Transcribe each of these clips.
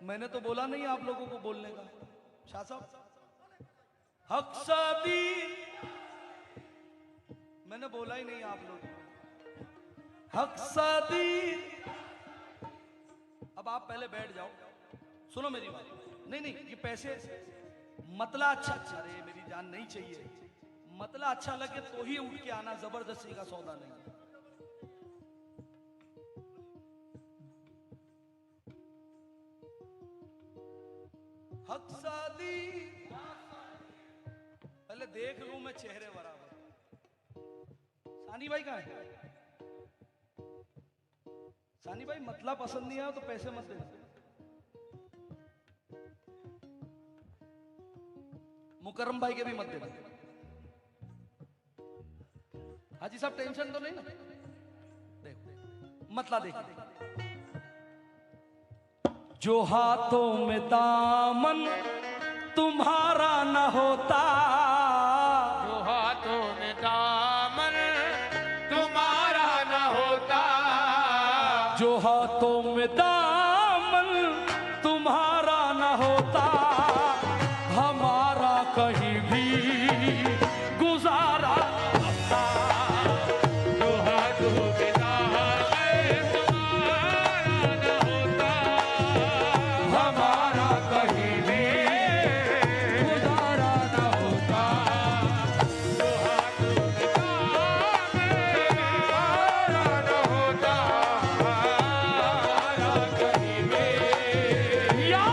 मैंने तो बोला नहीं आप लोगों को बोलने का। शाह साहब, हक सादी मैंने बोला ही नहीं आप लोगों को। हक सादी। अब आप पहले बैठ जाओ, सुनो मेरी बात। नहीं नहीं, ये पैसे मतला अच्छा, अरे मेरी जान नहीं चाहिए। मतला अच्छा लगे तो ही उठ के आना, जबरदस्ती का सौदा नहीं। हक सादी पहले देख लूं मैं चेहरे बराबर। सानी भाई कहाँ है? सानी भाई मतला पसंद नहीं आया तो पैसे मत देना। मुकर्रम भाई के भी मत देना। हाजी साहब टेंशन तो नहीं ना? देखो मतला देखो। जो हाथों में दामन तुम्हारा न होता, जो हाथों में दामन तुम्हारा न होता, जो हाथों में दामन तुम्हारा न होता, हमारा कहीं भी गुजारा होता। जो हाथों में दामन तुम्हारा न होता, हमारा कहीं भी गुजारा न होता। जो हाथों में दामन तुम्हारा न होता, हमारा कहीं भी या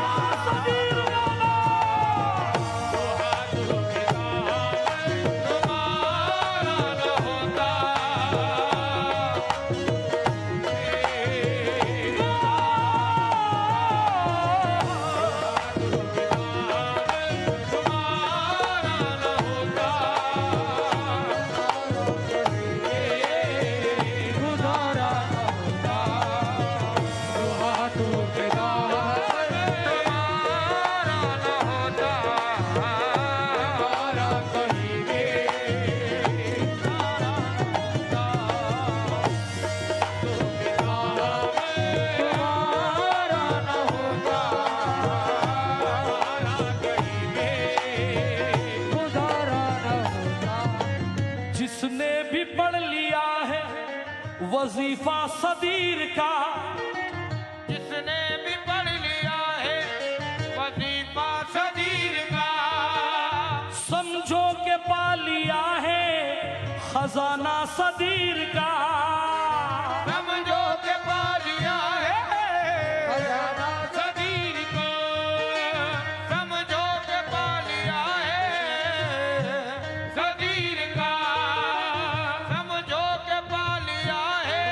सदीर वाला। जो हाथों में दामन तुम्हारा न होता, जिसने भी पढ़ लिया है वजीफा सदीर का, जिसने भी पढ़ लिया है वजीफा सदीर का, समझो के पा लिया है खजाना सदीर का। समझो के पा लिया है खजाना सदीर को, समझो के पा लिया है सदीर का, समझो के पा लिया है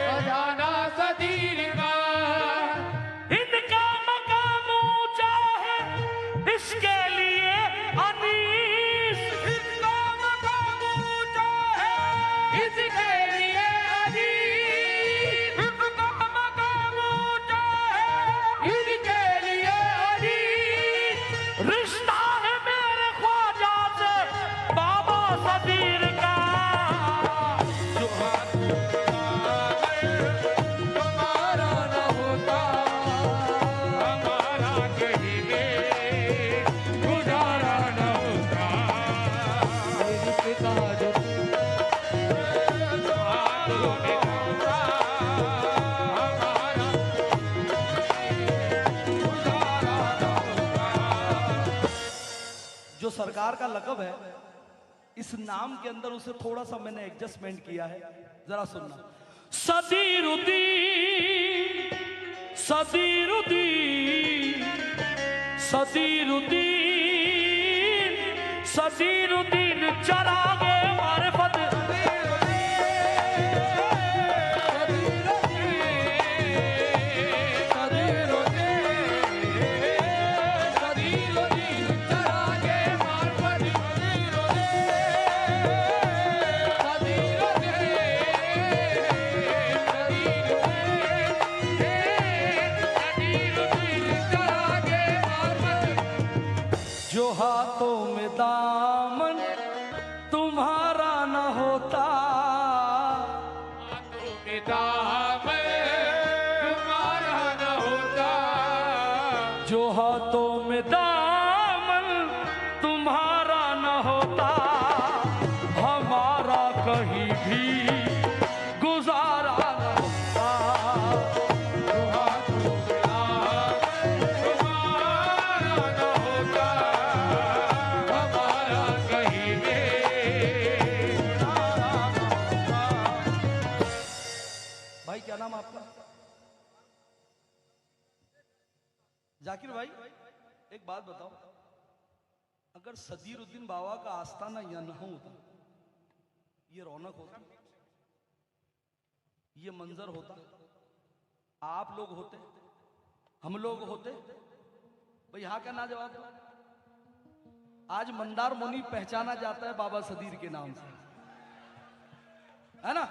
खजाना सदीर का। इनका मकाम ऊंचा है इसके लिए अनीस, इसका मकाम ऊंचा है इसके लिए अजीब, इसका मकाम ऊंचा है इसके लिए अजीब। रिश्ता है मेरे ख्वाजा से बाबा सदीर का। जो हाथों में दामन तुम्हारा न होता, हमारा कहीं में गुजारा न होता। मेरी पिता जो हाथों में होता, हमारा गुजारा न होता। जो सरकार का लक़ब है, इस नाम के अंदर उसे थोड़ा सा मैंने एडजस्टमेंट किया है, जरा सुनना। सदीरुद्दीन सदीरुद्दीन सदीरुद्दीन सदीरुद्दीन चरागे मारिफत, जो हाथों में दामन तुम्हारा न होता, हाथों में दामन तुम्हारा न होता, जो हाथों में दामन तुम्हारा न होता, हमारा कहीं भी गुजारा न होता। जो हाथों में दामन तुम्हारा न होता, हमारा कहीं भी गुजारा न होता। भाई क्या नाम आपका? जाकिर भाई, एक बात बताओ, अगर सदीरुद्दीन बाबा का आस्थाना यहाँ न होता, ये रौनक होती, ये मंजर होता, आप लोग होते, हम लोग होते? भाई यहाँ का ना जवाब दो। आज मंदार मुनि पहचाना जाता है बाबा सदीर के नाम से, है ना?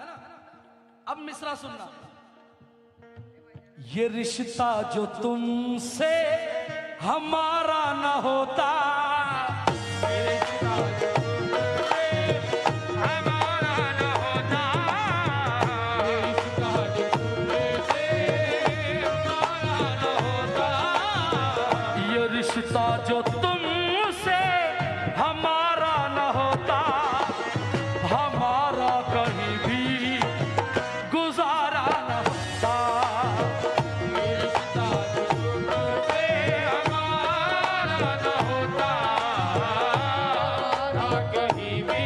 अब मिसरा सुनना। ये रिश्ता जो तुमसे हमारा न होता, ये रिश्ता जो तुमसे हमारा न होता, ये रिश्ता जो तुमसे हमारा न होता, ये रिश्ता जो तुमसे हमारा न होता, हमारा कहीं भी गुजारा न होता। ये रिश्ता जो तुमसे हमारा न होता, हमारा कहीं भी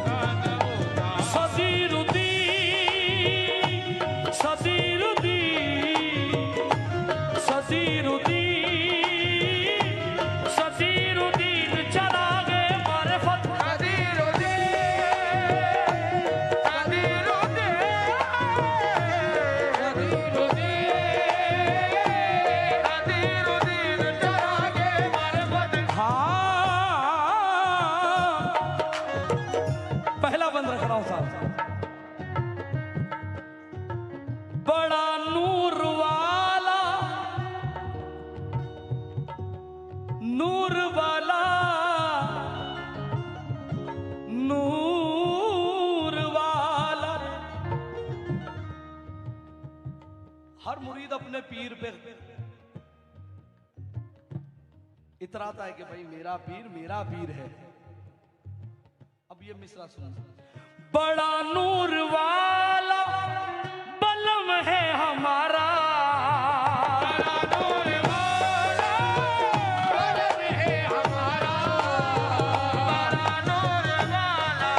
न होता। सदीरुद्दीन, सदीरुद्दीन, सदीरुद्दीन, सदीरुद्दीन चला गए मारिफत। पहला बंद रख रहा हूं साहब। बड़ा नूर वाला, नूर वाला, नूर वाला। हर मुरीद अपने पीर पे इतराता है कि भाई मेरा पीर है। अब ये मिसरा सुनो। बड़ा नूर वाला बलम है हमारा, बड़ा नूर वाला बलम है हमारा, बड़ा नूर वाला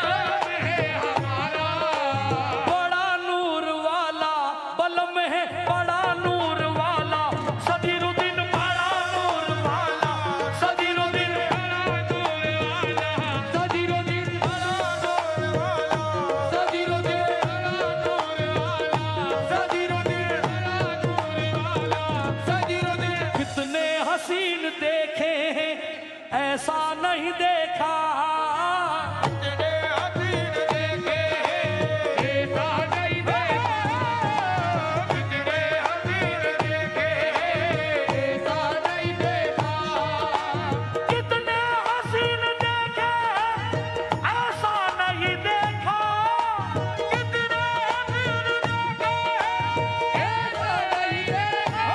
बलम है हमारा, बड़ा नूर वाला बलम है, बड़ा नूर वाला सदीरुद्दीन, बड़ा नूर वाला सदीरुद्दीन, बड़ा नूर वाला सदीरुद्दीन, बड़ा नूर वाला सदीरुद्दीन, बड़ा नूर वाला सदीरुद्दीन, बड़ा नूर वाला सदीरुद्दीन। कितने हसीन देखे हैं ऐसा नहीं देखा, कितने हसीन देखे ऐसा नहीं देखा, कितने हसीन देखे ऐसा नहीं देखा, कितने हसीन देखे ऐसा नहीं देखा, कितने हसीन देखे ऐसा नहीं देखा,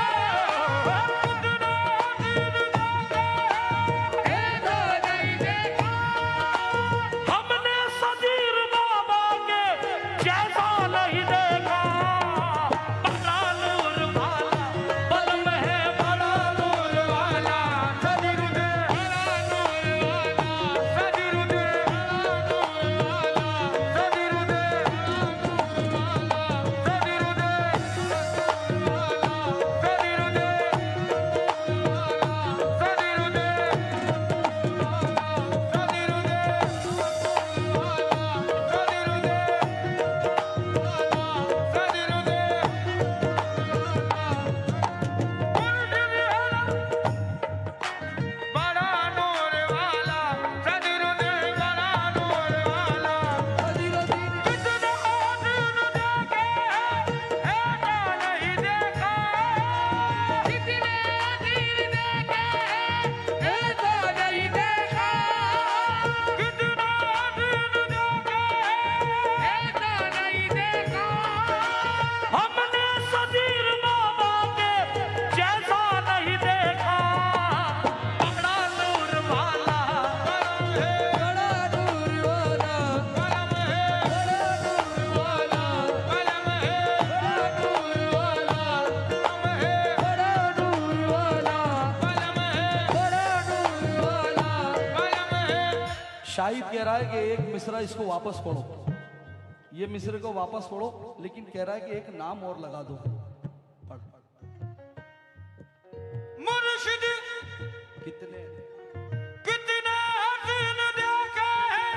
कितने हसीन देखे ऐसा शाहिद कह रहा है कि एक मिसरा इसको वापस पढ़ो, ये मिसरे को वापस पढ़ो, लेकिन कह रहा है कि एक नाम और लगा दो। पढ़। मुर्शिद कितने कितने हसीन देखे हैं,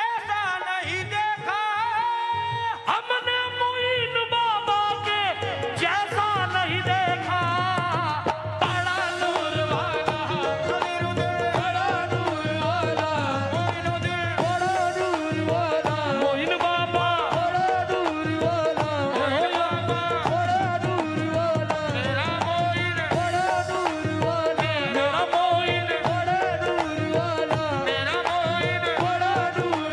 ऐसा नहीं देखा हमने मोइन बाबा के जैसा नहीं देखा। बड़ा नूर वाला बड़ा नूर वाला बड़ा नूर वाला मोइन बाबा बड़ा नूर वाला बड़ा नूर वाला मेरा मोइन बड़ा नूर वाला मेरा मोइन बड़ा नूर वाला मेरा मोइन बड़ा नूर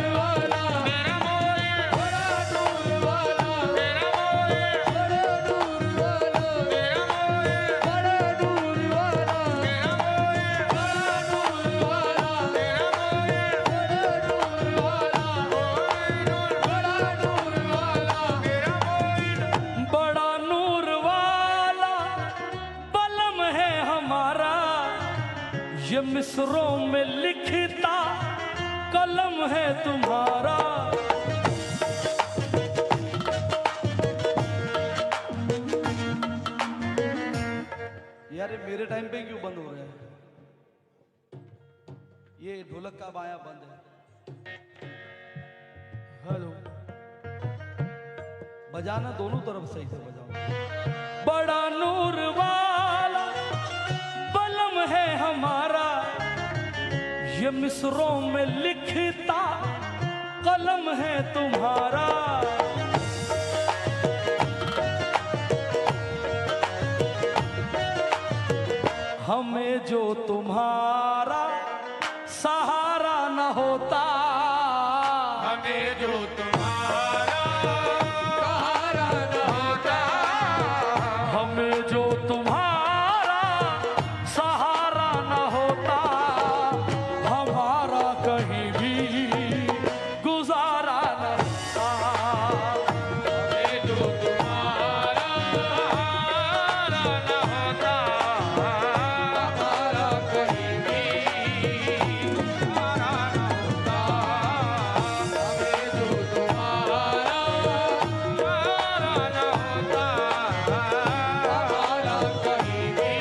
वाला मेरा मोइन बड़ा नूर वाला मेरा मोइन बड़ा नूर वाला मेरा मोइन बड़ा नूर वाला मेरा मोइन बड़ा नूर वाला मेरा मोइन बड़ा नूर वाला बड़ा नूर वाला बलम है हमारा, ये मिस्रों में लिखता कलम है तुम्हारा। यार ये मेरे टाइम पे क्यों बंद हो रहा है? ये ढोलक का बाया बंद है। हेलो, बजाना दोनों तरफ सही से बजाओ। बड़ा नूर वाला बलम है हमारा, ये मिस्रों में लिखता कलम है तुम्हारा। हमें जो तुम्हारा सहारा न होता, हमें जो तुम्हारा सहारा न होता, हमें जो तुम्हारा सहारा न होता, हमारा कहीं भी गुजारा न होता। हमें जो तुम्हारा सहारा न होता, हमारा कहीं भी गुजारा न होता। हमें जो तुम्हारा सहारा न होता, हमारा कहीं भी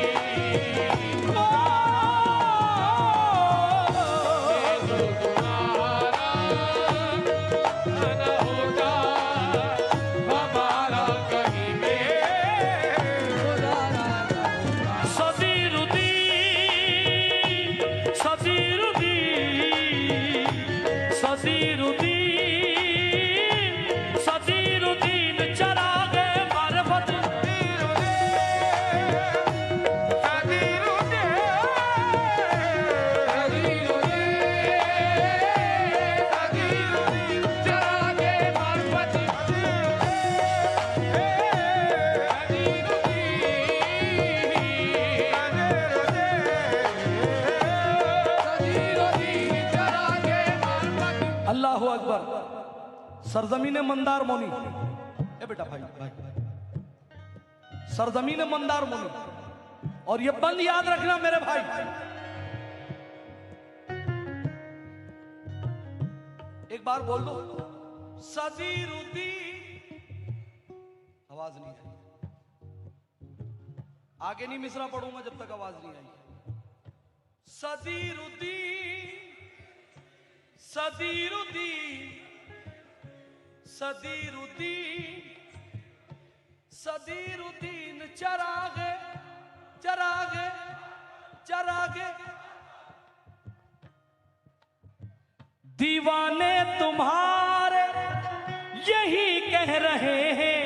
सदीरुद्दीन चरागे मार्फत अल्लाहु अकबर। सरजमीन मंदार मोनी, ए बेटा भाई भाई, सरजमीन मंदार मोनी। और ये बंद याद रखना मेरे भाई, एक बार बोल दो सदीरुद्दीन। आवाज नहीं आई, आगे नहीं मिसरा पढ़ूंगा जब तक आवाज नहीं आई। सदीरुद्दीन सदीरुद्दीन सदीरुद्दीन सदीरुद्दीन चरागे चरागे चरागे। दीवाने तुम्हारे यही कह रहे हैं,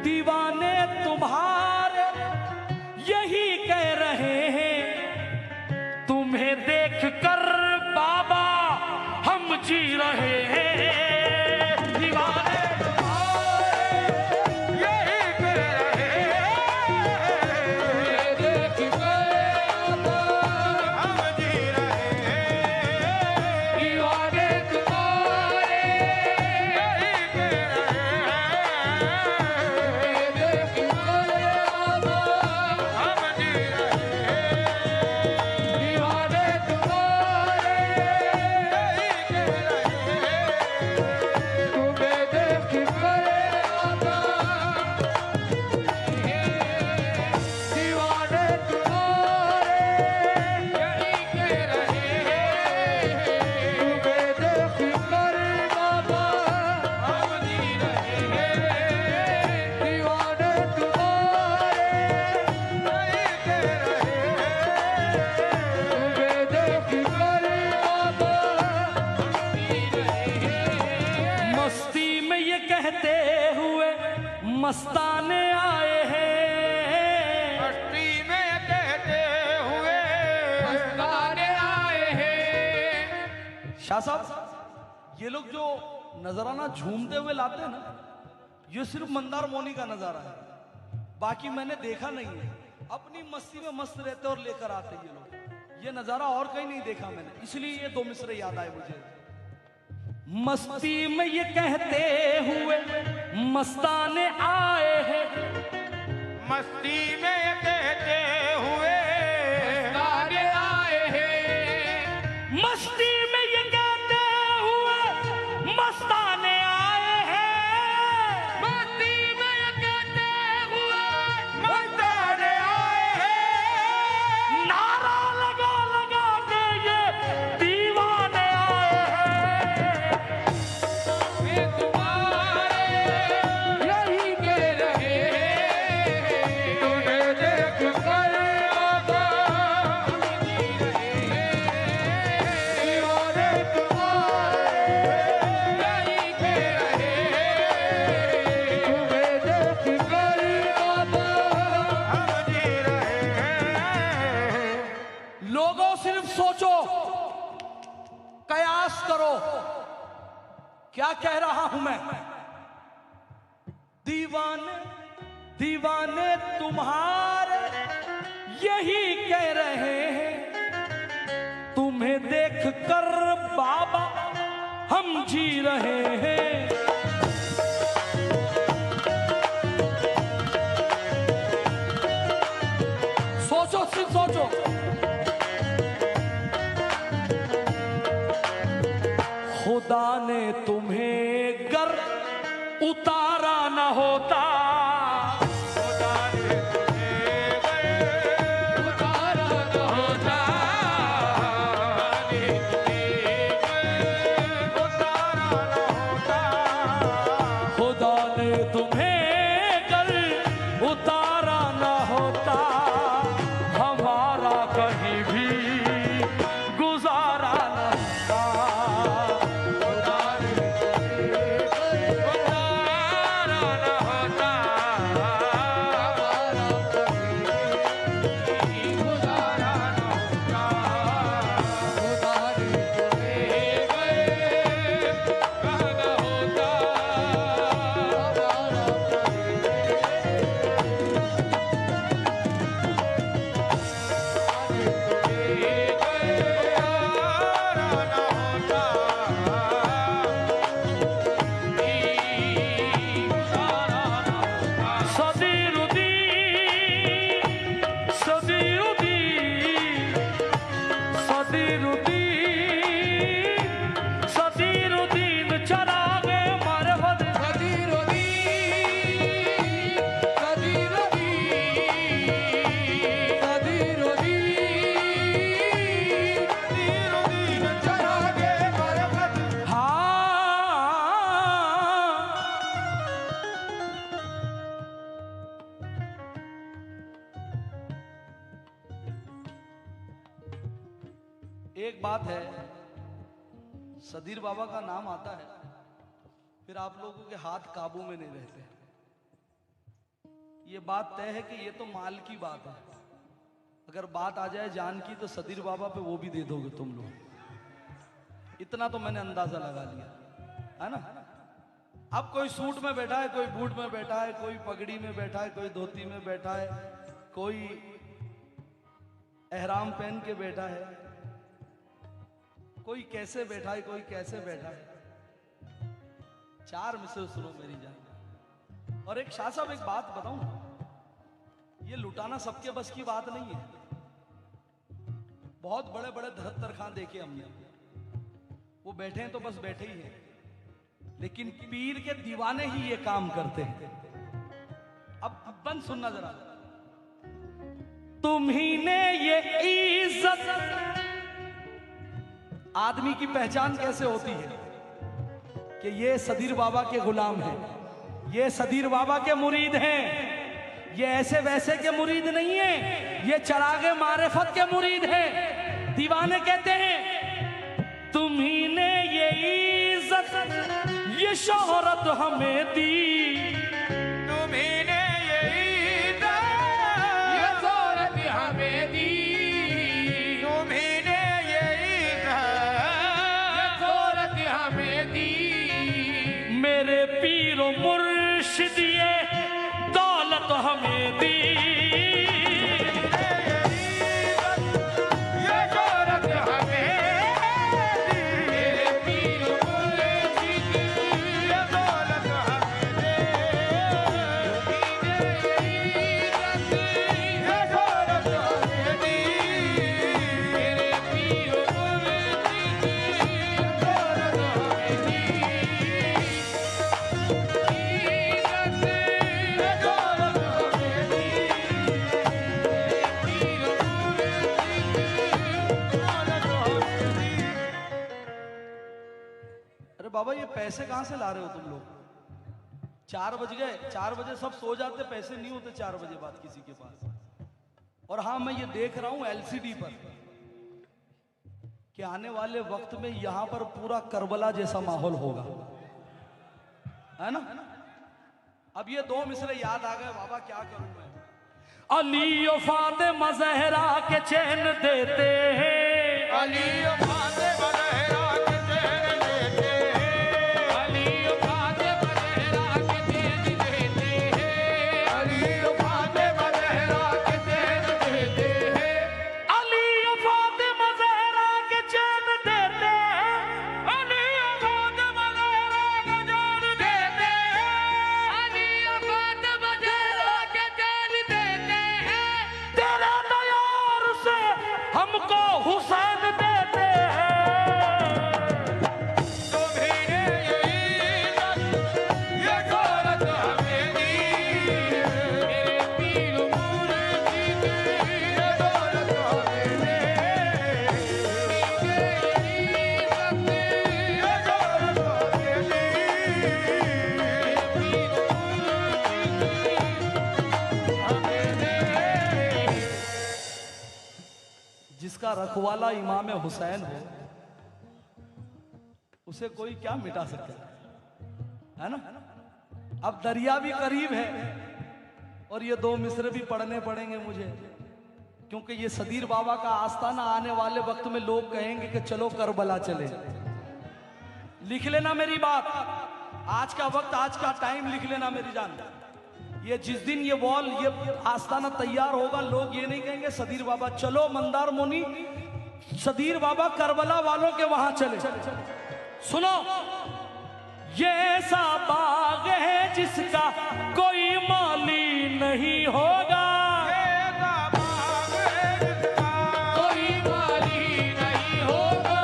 दीवाने तुम्हारे यही कह रहे हैं, तुम्हें देख कर बाबा हम जी रहे हैं। दीवाने तुम्हारे यही कह रहे हैं, तुम्हें देख कर बाबा हम जी रहे हैं। दीवाने तुम्हारे यही कह रहे हैं, तुम्हें देख कर बाबा हम जी रहे हैं। दीवाने तुम्हारे मस्ताने आए हैं, मस्ती में कहते हुए मस्ताने आए हैं। शाह साहब ये लोग जो नजराना झूमते हुए लाते हैं ना, ये सिर्फ मंदार मौनी का नजारा है, बाकी मैंने देखा नहीं है। अपनी मस्ती में मस्त रहते और लेकर आते ये लोग, ये नजारा और कहीं नहीं देखा मैंने, इसलिए ये दो मिसरे याद आए मुझे। मस्ती में ये कहते हुए मस्ताने आए हैं, मस्ती में कहते हुए मस्ताने आए हैं। मस्ती में ये कहते हुए मस्ताने आए हैं, मस्ती में ये कहते हुए मस्ताने आए हैं। नारा लगा लगा के ये दीवाने आए हैं। वे तुम्हारे यही कह रहे हैं, तुम्हें देख कर बाबा हम जी रहे हैं। दीवाने तुम्हारे यही कह रहे हैं, तुम्हें देख कर बाबा हम जी रहे हैं। लोगों सिर्फ सोचो, कयास करो, क्या कह रहा हूं मैं। दीवाने दीवाने तुम्हारे यही कह रहे हैं, तुम्हें देख कर बाबा हम जी रहे हैं। सोचो, सिर्फ सोचो। खुदा ने तुम्हें गर उतारा न होता, खुदा ने तुम्हें उतारा न होता, ने तुम्हें उतारा न होता। खुदा ने तुम्हें गर उतारा न होता, हमारा कहीं भी गुजारा न होता। खुदा ने तुम्हें उतारा न होता, हमारा कहीं गुजारा न होता। खुदा ने तुम्हें कहना होता, सदीरुद्दीन चरागे मारफत, एक बात है, सदीर बाबा का नाम आता है, फिर आप लोगों के हाथ काबू में नहीं रहते। ये बात तय है कि ये तो माल की बात है, अगर बात आ जाए जान की तो सदीर बाबा पे वो भी दे दोगे तुम लोग, इतना तो मैंने अंदाजा लगा लिया है ना। अब कोई सूट में बैठा है, कोई बूट में बैठा है, कोई पगड़ी में बैठा है, कोई धोती में बैठा है, कोई एहराम पहन के बैठा है, कोई कैसे बैठा है, कोई कैसे बैठा है। चार मिसरे सुनो मेरी जान। और एक शाह साहब, एक बात बताऊं, ये लुटाना सबके बस की बात नहीं है। बहुत बड़े बड़े धरतर खां देखे हमने, वो बैठे हैं तो बस बैठे ही हैं, लेकिन पीर के दीवाने ही ये काम करते हैं। अब बंद सुनना जरा। तुम्ही ने ये इज्जत, आदमी की पहचान कैसे होती है कि ये सदीर बाबा के गुलाम हैं, ये सदीर बाबा के मुरीद हैं, ये ऐसे वैसे के मुरीद नहीं हैं, ये चरागे मारिफत के मुरीद हैं। दीवाने कहते हैं तुम्ही ने ये इज्जत, ये शोहरत हमें दी, तुम्ही ने ये हमें दी। ये दौलत हमें दी, मेरे पीर मुर्शिद ये दौलत हमें दे। ये दौलत हमें दी, मेरे पीर मुर्शिद ये दौलत हमें दी। अरे बाबा ये पैसे कहां से ला रहे हो तुम लोग? 4 बज गए, 4 बजे सब सो जाते, पैसे नहीं होते 4 बजे बाद किसी के पास। और हाँ मैं ये देख रहा हूं एलसीडी पर कि आने वाले वक्त में यहां पर पूरा करबला जैसा माहौल होगा, है ना? अब ये 2 मिसरे याद आ गए बाबा, क्या करूं मैं? अली और फातिमा ज़हरा के चैन देते हैं, अली फातिमा ज़हरा के चैन देते हैं, अली फातिमा ज़हरा के चैन देते हैं, अली फातिमा ज़हरा के चैन देते हैं, अली और फातिमा ज़हरा के चैन देते हैं, अली फातिमा ज़हरा के चैन देते हैं, अली फातिमा ज़हरा के चैन देते हैं। तेरे दयार से हमको हुसैन देते हैं। तुम्हें ये दौलत हमें दी, मेरे पीर मुर्शिद ये दौलत हमें दे। ये दौलत हमें दी, मेरे पीर मुर्शिद हमें दे। जिसका रखवाला इमाम हुसैन हो उसे कोई क्या मिटा सकता है ना? अब दरिया भी करीब है और ये 2 मिसरे भी पढ़ने पड़ेंगे मुझे, क्योंकि ये सदीर बाबा का आस्थाना आने वाले वक्त में लोग कहेंगे कि चलो करबला चले। लिख लेना मेरी बात, आज का वक्त, आज का टाइम लिख लेना मेरी जान। ये जिस दिन ये वॉल, ये आस्थाना तैयार होगा, लोग ये नहीं कहेंगे सदीर बाबा चलो मंदार मोनी, सदीर बाबा करबला वालों के वहां चले। सुनो, ये ऐसा बाग है जिसका कोई माली नहीं होगा, कोई माली नहीं होगा,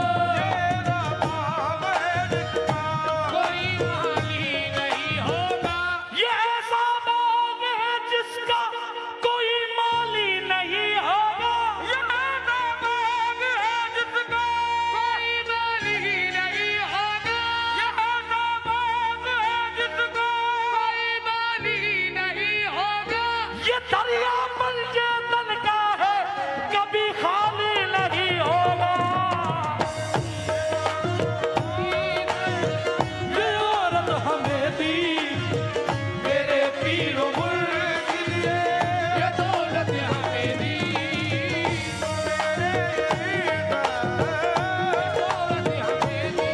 कोई माली नहीं होगा, ये ऐसा बाग है जिसका कोई माली नहीं होगा, ये बाग है जिसका कोई माली नहीं होगा, ये बाग है जिसका कोई माली नहीं होगा। ये दरिया पंजेतन का है कभी खाली नहीं होगा। ये औरत हमें दी मेरे पीर मुर्शिद ये दौलत हमें दी, ये दौलत हमें दी,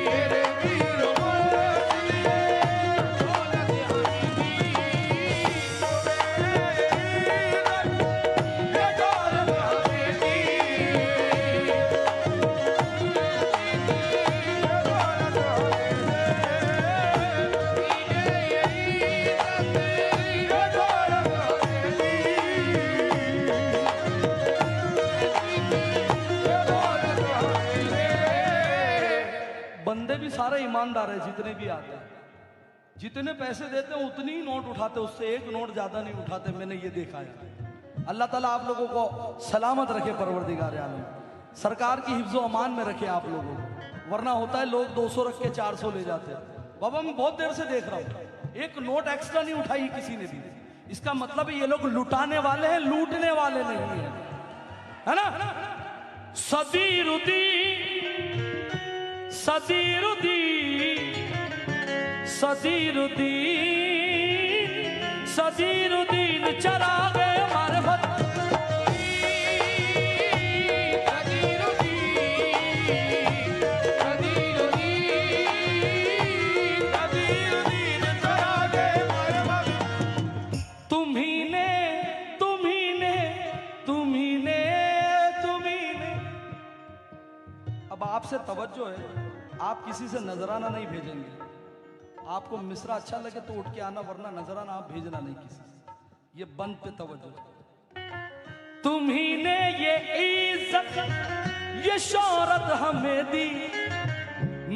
मेरे पीर मुर्शिद ये दौलत हमें दी, ये दौलत हमें दी। बंदे भी सारे ईमानदार है, जितने भी आते हैं, जितने पैसे देते हैं उतनी ही नोट उठाते, उससे एक नोट ज्यादा नहीं उठाते, मैंने ये देखा है। अल्लाह ताला आप लोगों को सलामत रखे, परवरदिगार आलम सरकार की हिफ्ज़ो अमान में रखे आप लोगों को, वरना होता है लोग 200 रख के 400 ले जाते हैं। बाबा मैं बहुत देर से देख रहा हूँ, एक नोट एक्स्ट्रा नहीं उठाई किसी ने भी। इसका मतलब है ये लोग लुटाने वाले हैं, लूटने वाले नहीं है, है ना? सदीरुद्दीन सदीरुद्दीन सदीरुद्दीन सदीरुद्दीन चरागे मार्फत आपसे तवज्जो है, आप किसी से नजराना नहीं भेजेंगे। आपको मिसरा अच्छा लगे तो उठ के आना, वरना नजराना आप भेजना नहीं किसी से। ये बंद पे तवज्जो। तुम्ही ने ये इज्जत ये शोहरत हमें दी,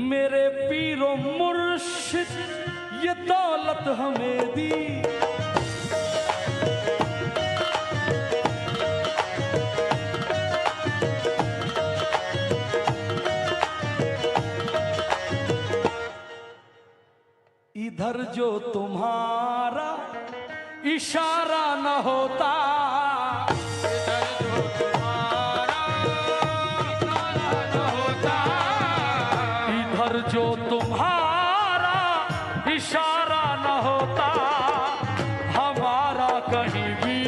मेरे पीरो मुर्शिद ये दौलत हमें दी। इधर जो तुम्हारा इशारा न होता, इधर जो तुम्हारा इशारा न होता, इधर जो तुम्हारा इशारा न होता, हमारा कहीं भी।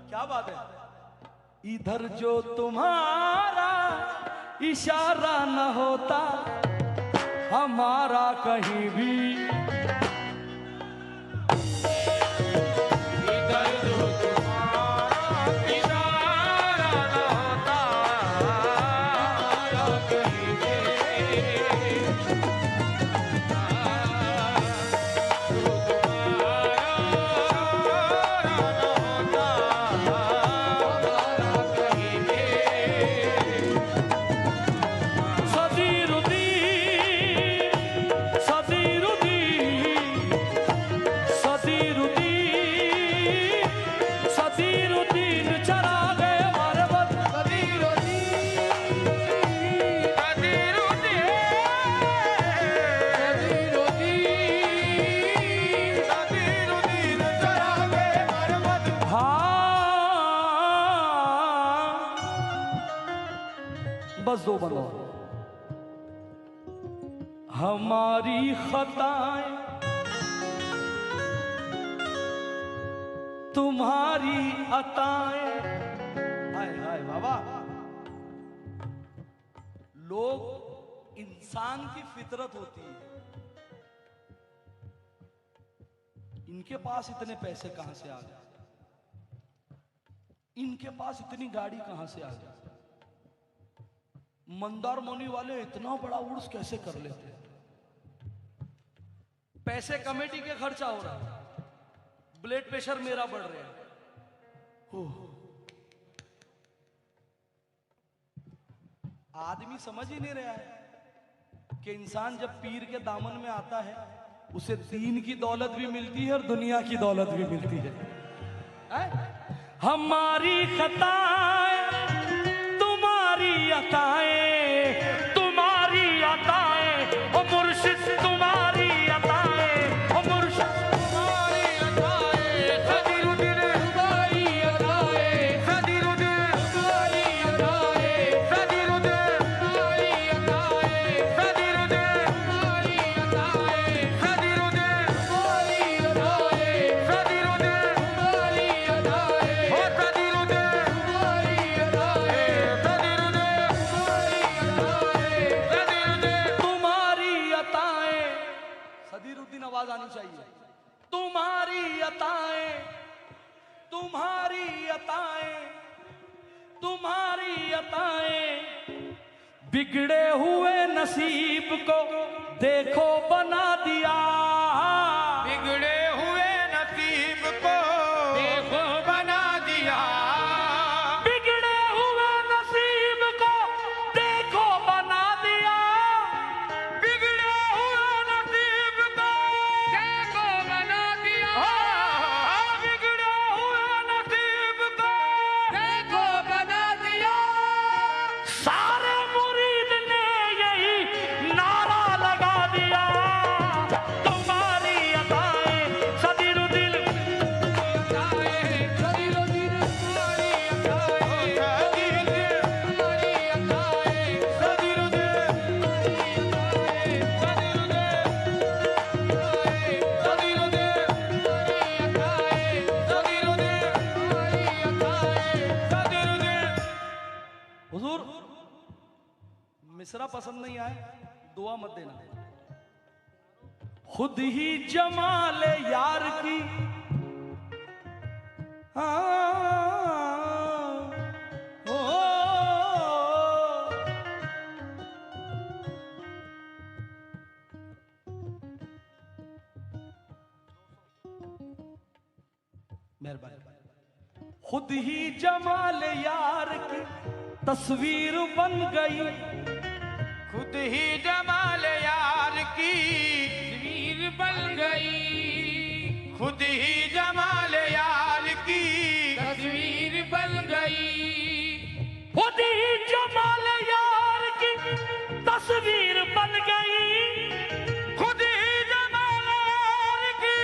क्या बात है? इधर जो तुम्हारा इशारा न होता, हमारा कहीं भी। इधर जो तुम्हारा इशारा न होता, हमारा कहीं भी। जो तुम्हारा इशारा न होता, हमारा कहीं भी। सदीरुद्दीन चला गए मरबत, बस दो बंदो। हमारी खताएं तुम्हारी अताएं। हाय हाय बाबा, लोग, इंसान की फितरत होती है, इनके पास इतने पैसे कहां से आ गए, इनके पास इतनी गाड़ी कहां से आ गई, मंदारमोनी वाले इतना बड़ा उर्स कैसे कर लेते हैं, पैसे कमेटी के खर्चा हो रहा है, ब्लड प्रेशर मेरा बढ़ रहा है। आदमी समझ ही नहीं रहा है कि इंसान जब पीर के दामन में आता है, उसे दीन की दौलत भी मिलती है और दुनिया की दौलत भी मिलती है। हमारी खताएं तुम्हारी अताएं, तुम्हारी अताएं ओ मुर्शिद, तुम्हारी अताएं ओ मुर्शिद, तुम्हारी अताएं सदीरुद्दीन, तुम्हारी अताएं सदीरुद्दीन, तुम्हारी अताएं सदीरुद्दीन, तुम्हारी अताएं सदीरुद्दीन, तुम्हारी अताएं सदीरुद्दीन, तुम्हारी अताएं सदीरुद्दीन, तुम्हारी अताएं ओ सदीरुद्दीन, तुम्हारी अताएं सदीरुद्दीन, तुम्हारी अताएं सदीरुद्दीन। तुम्हारी अताएं, सदीरुद्दीन आवाज आनी चाहिए। तुम्हारी अताएं, तुम्हारी अताएं, तुम्हारी अताएं, बिगड़े हुए नसीब को देखो बना दिया, बिगड़े हुए नसीब को देखो बना दिया, बिगड़े हुए नसीब को देखो बना दिया, बिगड़े हुए नसीब को देखो बना दिया, बिगड़े हुए नसीब को देखो बना दिया। सारे मुरीद ने यही नारा लगा दिया, तुम्हारी अताएं सदीरुद्दीन, अताएं सदीरुद्दीन, तुम्हारी अताएं सदीरुद्दीन, तुम्हारी अताएं सदीरुद्दीन, तुम्हारी अताएं सदीरुद्दीन, तुम्हारी अताएं सदीरुद्दीन, तुम्हारी अताएं सदीरुद्दीन। हुजूर, मिसरा पसंद नहीं आए, दुआ मत देना। खुद ही जमाल यार की हाँ, ओ, मेहरबानी। खुद ही जमाल यार की तस्वीर बन गई, खुद ही जमाल यार की तस्वीर बन गई, खुद ही जमाल यार की तस्वीर बन गई, खुद ही जमाल यार की तस्वीर बन गई, खुद ही जमाल यार की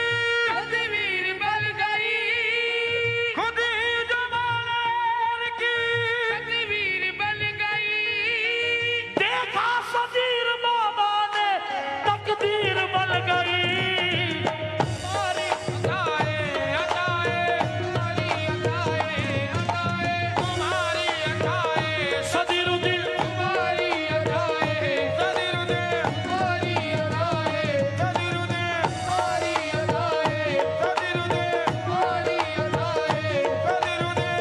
तस्वीर बन गई, खुद ही जमाल यार की तस्वीर बन गई। देखा सदीर बाबा ने तकदीर बन गई। हमारी अदाएं अदाएं हमारी अदाएं अदाएं हमारी अदाएं सदीरुद्दीन हमारी अदाएं सदीरुद्दीन हमारी अदाएं सदीरुद्दीन हमारी अदाएं सदीरुद्दीन हमारी अदाएं सदीरुद्दीन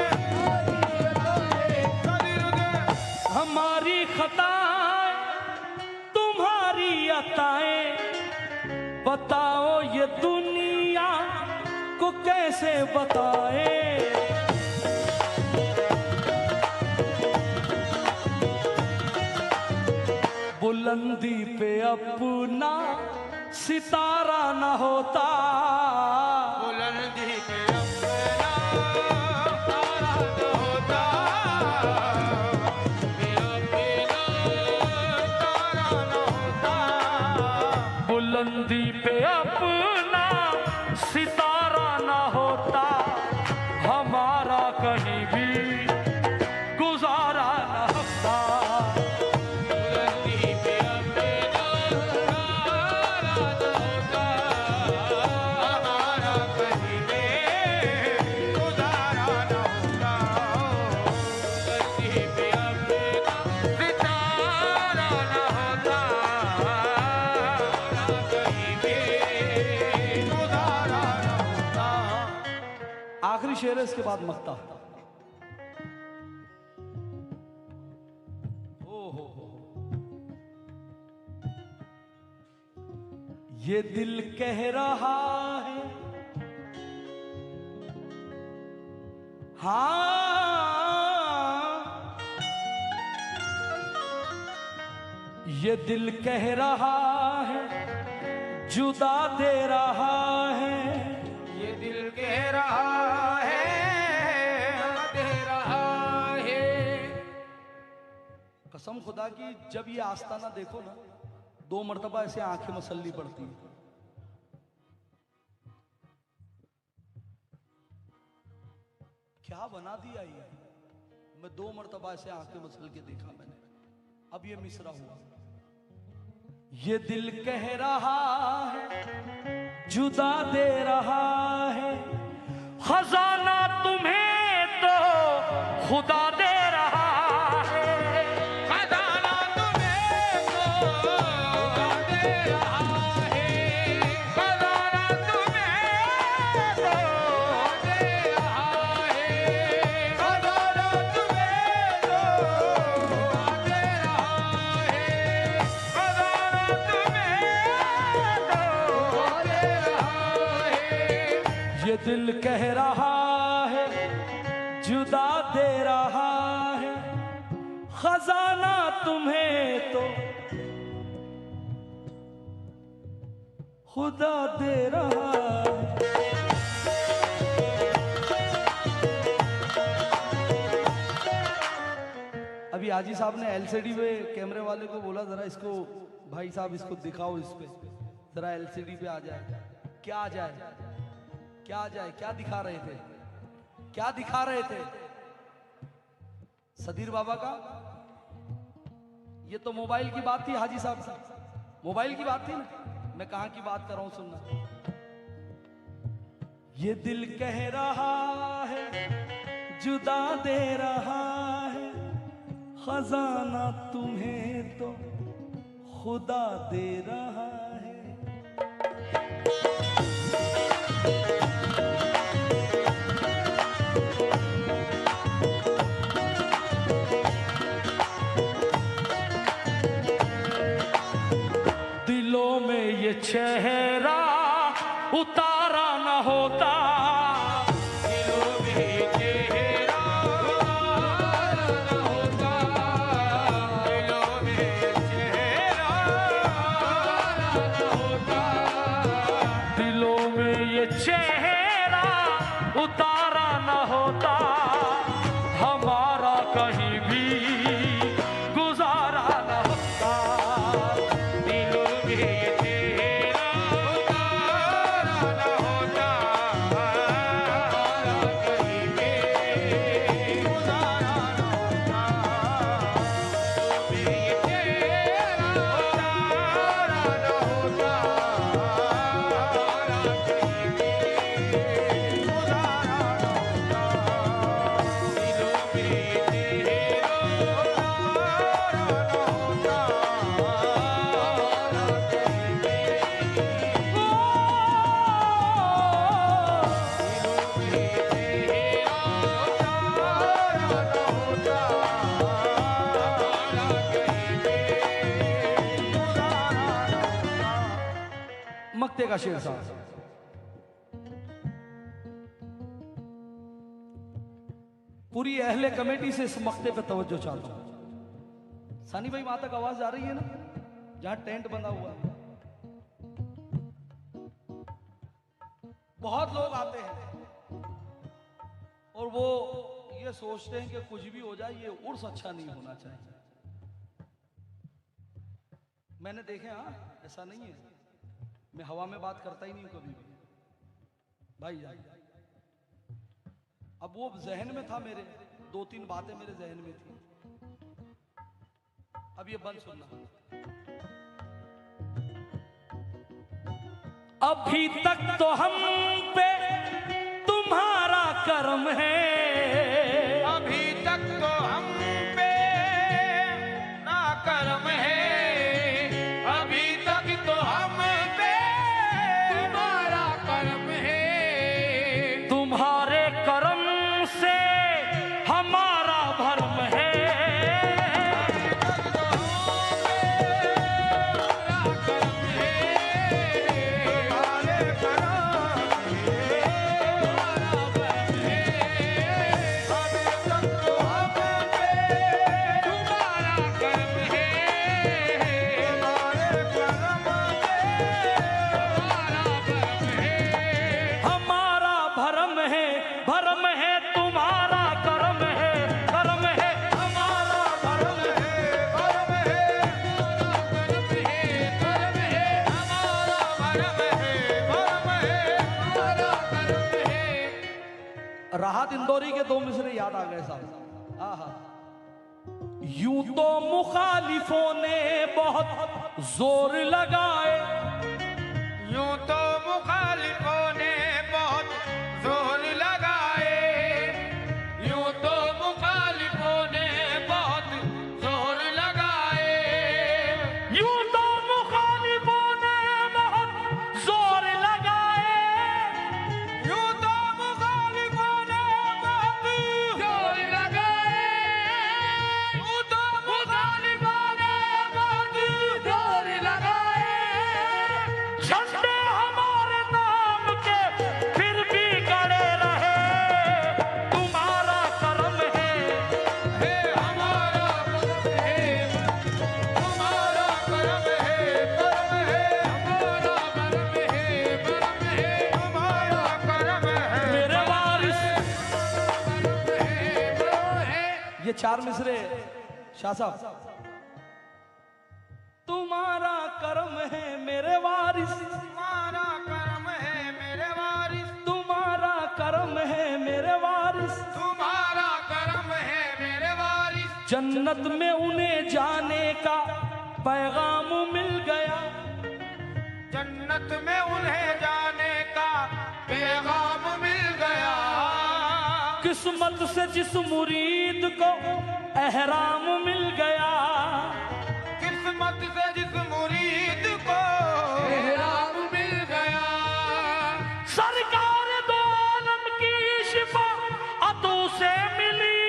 सदीरुद्दीन हमारी खताएं तुम्हारी अताएं, बताओ ये दुनिया को कैसे बताए। बुलंदी पे अपना सितारा न होता, बुलंदी पे अपना तारा न होता, मेरा मेरा तारा न होता, बुलंदी पे अपना सितारा न होता, हमारा कहीं भी गुजारा न होता। बुलंदी पे अपना तारा न होता, हमारा कहीं में गुजारा न होता, बुलंदी पे अपना सितारा न होता, हमारा कहीं में गुजारा न होता। आखिरी शेर है, इसके बाद मक्ता। ओ हो ये दिल कह रहा है, हाँ ये दिल कह रहा है, जुदा दे रहा है, ये दिल कह रहा है दे रहा है। कसम खुदा की जब ये आस्ताना देखो ना, 2 मरतबा ऐसे आंखें मसलनी पड़ती है। क्या बना दिया ये, मैं 2 मरतबा ऐसे आंखें मसल के देखा मैंने। अब ये मिसरा हुआ, ये दिल कह रहा है, जुदा दे रहा है, खजाना तुम्हें तो खुदा दे रहा है। खजाना तुम्हें तो खुदा दे रहा है, खजाना तुम्हें तो दे रहा है, खजाना तुम्हें तो खुदा दे रहा है, खजाना तुम्हें तो दे रहा है। ये दिल कह रहा है, जुदा दे रहा है, खजाना तुम्हें तो खुदा दे रहा है। अभी हाजी साहब ने एलसीडी पे कैमरे वाले को बोला जरा इसको, भाई साहब इसको दिखाओ, इस पे जरा एलसीडी पे आ जाए। क्या आ जाए, क्या आ जाए, क्या दिखा रहे थे, क्या दिखा रहे थे सदीर बाबा का? ये तो मोबाइल की बात थी हाजी साहब की, मोबाइल की बात थी ना, मैं कहां की बात कर रहा हूं सुनना। ये दिल कह रहा है, जुदा दे रहा है, खजाना तुम्हें तो खुदा दे रहा है। दिलों में ये चेहरा उतारा न होता, चेहरा उतारा न होता, हमारा कहीं भी गुजारा न होता। दिलों में ये चेहरा उतारा न होता, हमारा कहीं भी गुजारा न होता। दिलों में ये चेहरा उतारा न होता, हमारा कहीं भी गुजारा न होता। दिलों में ये चेहरा उतारा न होता, हमारा कहीं मक्ते का शेर साहब। पूरी अहले कमेटी से इस मक्ते पे तवज्जो चाहता हूं। सानी भाई वहां तक आवाज आ रही है ना, जहां टेंट बंधा हुआ है? बहुत लोग आते हैं और वो ये सोचते हैं कि कुछ भी हो जाए, ये उर्स अच्छा नहीं होना चाहिए। मैंने देखे, हाँ ऐसा नहीं है, मैं हवा में बात करता ही नहीं हूं कभी भी भाई। अब वो जहन में था मेरे, 2-3 बातें मेरे जहन में थी। अब ये बंद सुनना। अभी तक तो हम पे तुम्हारा कर्म है, अभी तक तो हम पे ना कर्म है, अभी तक तो हम पे तुम्हारा कर्म है। तुम्हारे कर्म से हमारा भरम है। हमारा भरम है, भरम है तुम्हारा कर्म है, कर्म है हमारा भरम है, कर्म है, कर्म है, कर्म है, हमारा कर्म है, कर्म है, हमारा कर्म है। राहत इंदौरी के 2 मिसरे याद आ गए साहब। आहा, यूं तो मुखालिफों ने बहुत जोर लगाए, यूं तो मुखालिफों ने बहुत जोर लगाए, यूं तो मुखालिफों ने बहुत जोर लगाए, यूं तो मुखालिफों ने बहुत जोर लगाए, यूं तो मुखालिफों ने बहुत जोर लगाए, यूं तो मुखालिफों ने बहुत जोर लगाए। झंडे हमारे नाम के फिर भी गड़े रहे, तुम्हारा कर्म है, हमारा कर्म है, हमारा कर्म है, कर्म है, हमारा कर्म है, कर्म है, हमारा कर्म है, मेरे वारिस। ये 4 मिसरे शाह साहब। तुम्हारा कर्म है मेरे वारिस, हमारा कर्म है मेरे वारिस, तुम्हारा कर्म है मेरे वारिस। तुम्हारा कर्म है मेरे वारिस। जन्नत में उन्हें जाने का पैगाम मिल गया, जन्नत में उन्हें जाने का पैगाम मिल गया। किस्मत से जिस मुरीद को एहराम मिल गया, किस्मत से जिस मुरीद को एहराम मिल गया। सरकार दो आलम की शिफा अतों से मिली,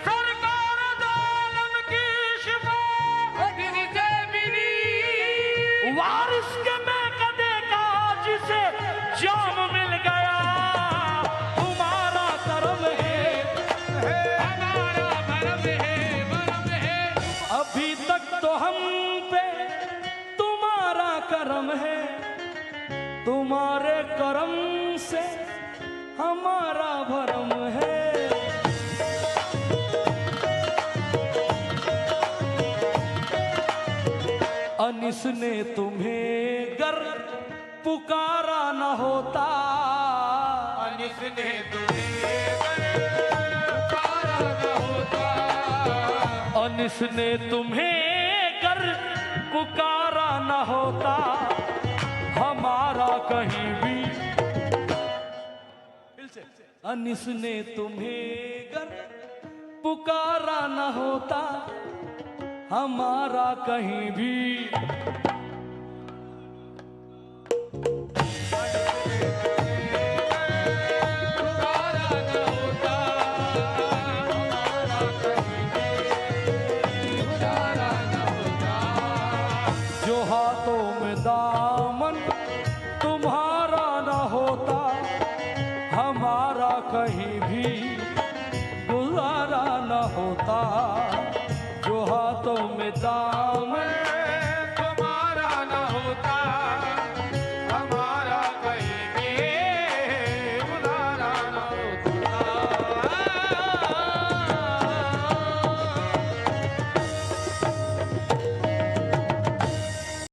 सरकार दो आलम की शिफा अतों से मिली। वारिस के मैं कदे का जिसे जाम मिल गया, तुम्हारा कर्म है, हमारा कर्म है, कर्म है। अभी तक तो हम पे तुम्हारा कर्म है। तुम्हारे करम से हमारा भरम है। अनिस ने तुम्हें गर पुकारा न होता, अनिस ने तुम्हें पुकारा न होता, अनिस ने तुम्हें गर पुकारा न होता, हमारा कहीं भी। अनिस ने तुम्हें गर पुकारा न होता, हमारा कहीं भी। जो हाथों में दामन तुम्हारा न होता, हमारा कहीं भी गुजारा न होता। जो हाथों में दामन